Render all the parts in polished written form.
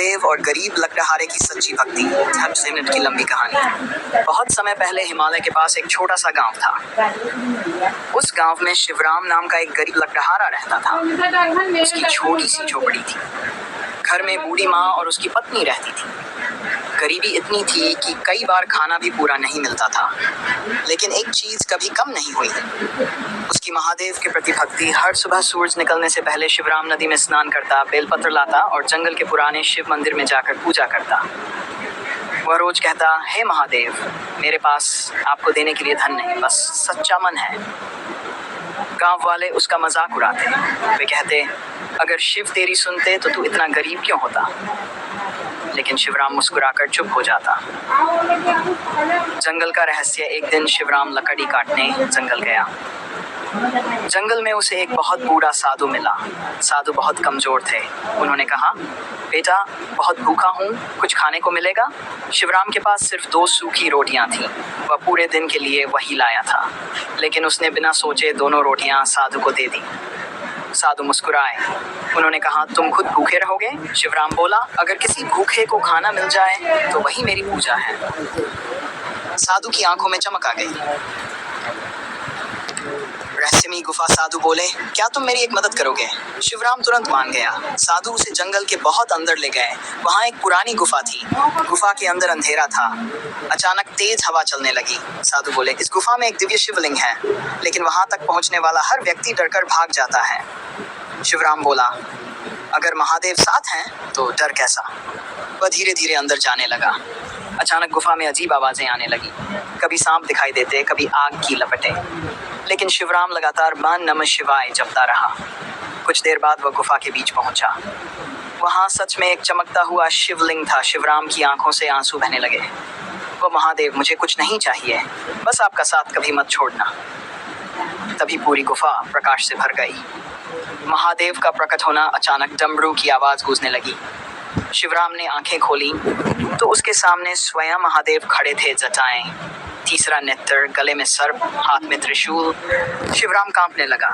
महादेव और गरीब लकड़हारे की सच्ची भक्ति। 10 मिनट की लंबी कहानी। बहुत समय पहले हिमालय के पास एक छोटा सा गांव था। उस गांव में शिवराम नाम का एक गरीब लकड़हारा रहता था। उसकी छोटी सी झोपड़ी थी। घर में बूढ़ी माँ और उसकी पत्नी रहती थी। गरीबी इतनी थी कि कई बार खाना भी पूरा नहीं मिलता था, लेकिन एक चीज कभी कम नहीं हुई, उसकी महादेव के प्रति भक्ति। हर सुबह सूरज निकलने से पहले शिवराम नदी में स्नान करता, बेलपत्र लाता और जंगल के पुराने शिव मंदिर में जाकर पूजा करता। वह रोज कहता, हे महादेव, मेरे पास आपको देने के लिए धन नहीं, बस सच्चा मन है। गांव वाले उसका मजाक उड़ाते। वे कहते, अगर शिव तेरी सुनते तो तू इतना गरीब क्यों होता। लेकिन शिवराम मुस्कुराकर चुप हो जाता। जंगल का रहस्य। एक दिन शिवराम लकड़ी काटने जंगल गया। जंगल में उसे एक बहुत बूढ़ा साधु मिला। साधु बहुत कमजोर थे। उन्होंने कहा, बेटा, बहुत भूखा हूँ, कुछ खाने को मिलेगा। शिवराम के पास सिर्फ 2 सूखी रोटियां थीं। वह पूरे दिन के लिए वही लाया था, लेकिन उसने बिना सोचे दोनों रोटियां साधु को दे दी। साधु मुस्कुराए। उन्होंने कहा, तुम खुद भूखे रहोगे। शिवराम बोला, अगर किसी भूखे को खाना मिल जाए तो वही मेरी पूजा है। साधु की आंखों में चमक आ गई। रहस्यमयी गुफा। साधु बोले, क्या तुम मेरी एक मदद करोगे। शिवराम तुरंत मान गया। साधु उसे जंगल के बहुत अंदर ले गए। वहां एक पुरानी गुफा थी। गुफा के अंदर अंधेरा था। अचानक तेज हवा चलने लगी। साधु बोले, इस गुफा में एक दिव्य शिवलिंग है, लेकिन वहां तक पहुंचने वाला हर व्यक्ति डरकर भाग जाता है। शिवराम बोला, अगर महादेव साथ हैं तो डर कैसा। वह धीरे धीरे अंदर जाने लगा। अचानक गुफा में अजीब आवाजें आने लगी। कभी सांप दिखाई देते, कभी आग की लपटें। लेकिन शिवराम लगातार मान नमः शिवाय जपता रहा। कुछ देर बाद वह गुफा के बीच पहुंचा। वहां सच में एक चमकता हुआ शिवलिंग था। शिवराम की आंखों से आंसू बहने लगे। वह, महादेव, मुझे कुछ नहीं चाहिए, बस आपका साथ कभी मत छोड़ना। तभी पूरी गुफा प्रकाश से भर गई। महादेव का प्रकट होना। अचानक डमरू की आवाज गूंजने लगी। शिवराम ने आंखें खोली तो उसके सामने स्वयं महादेव खड़े थे। जटाएं, तीसरा नेत्र, गले में सर्प, हाथ में त्रिशूल। शिवराम कांपने लगा।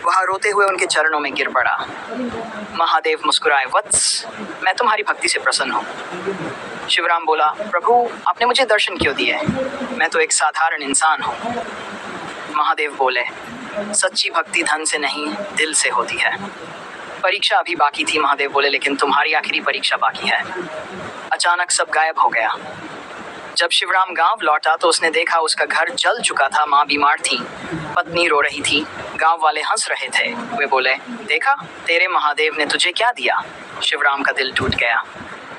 वह रोते हुए उनके चरणों में गिर पड़ा। महादेव मुस्कुराए, वत्स, मैं तुम्हारी भक्ति से प्रसन्न हूँ। शिवराम बोला, प्रभु, आपने मुझे दर्शन क्यों दिए, मैं तो एक साधारण इंसान हूँ। महादेव बोले, सच्ची भक्ति धन से नहीं, दिल से होती है। परीक्षा अभी बाकी थी। महादेव बोले, लेकिन तुम्हारी आखिरी परीक्षा बाकी है। अचानक सब गायब हो गया। जब शिवराम गांव लौटा तो उसने देखा उसका घर जल चुका था। माँ बीमार थी, पत्नी रो रही थी। गांव वाले हंस रहे थे। वे बोले, देखा, तेरे महादेव ने तुझे क्या दिया। शिवराम का दिल टूट गया,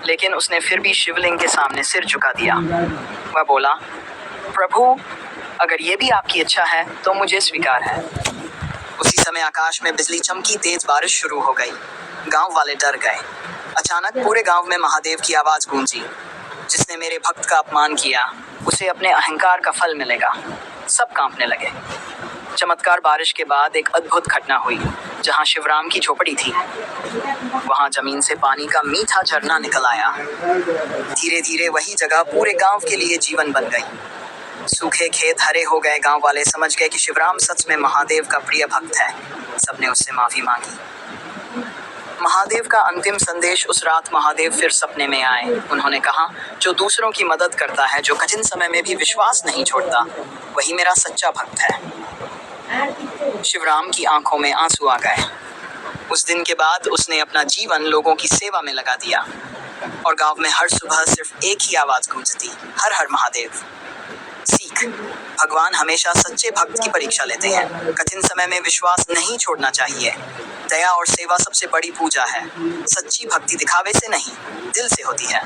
लेकिन उसने फिर भी शिवलिंग के सामने सिर झुका दिया। वह बोला, प्रभु, अगर ये भी आपकी इच्छा है तो मुझे स्वीकार है। उसी समय आकाश में बिजली चमकी, तेज बारिश शुरू हो गई। गांव वाले डर गए। अचानक पूरे गांव में महादेव की आवाज गूंजी, जिसने मेरे भक्त का अपमान किया उसे अपने अहंकार का फल मिलेगा। सब कांपने लगे। चमत्कार। बारिश के बाद एक अद्भुत घटना हुई। जहां शिवराम की झोपड़ी थी, वहां जमीन से पानी का मीठा झरना निकल आया। धीरे धीरे वही जगह पूरे गांव के लिए जीवन बन गई। सूखे खेत हरे हो गए। गांव वाले समझ गए कि शिवराम सच में महादेव का प्रिय भक्त है। सबने उससे माफी मांगी। महादेव का अंतिम संदेश। उस रात महादेव फिर सपने में आए। उन्होंने कहा, जो दूसरों की मदद करता है, जो कठिन समय में भी विश्वास नहीं छोड़ता, वही मेरा सच्चा भक्त है। शिवराम की आंखों में आंसू आ गए। उस दिन के बाद उसने अपना जीवन लोगों की सेवा में लगा दिया, और गांव में हर सुबह सिर्फ एक ही आवाज गूंजती, हर हर महादेव। सीख, भगवान हमेशा सच्चे भक्त की परीक्षा लेते हैं। कठिन समय में विश्वास नहीं छोड़ना चाहिए। दया और सेवा सबसे बड़ी पूजा है। सच्ची भक्ति दिखावे से नहीं, दिल से होती है।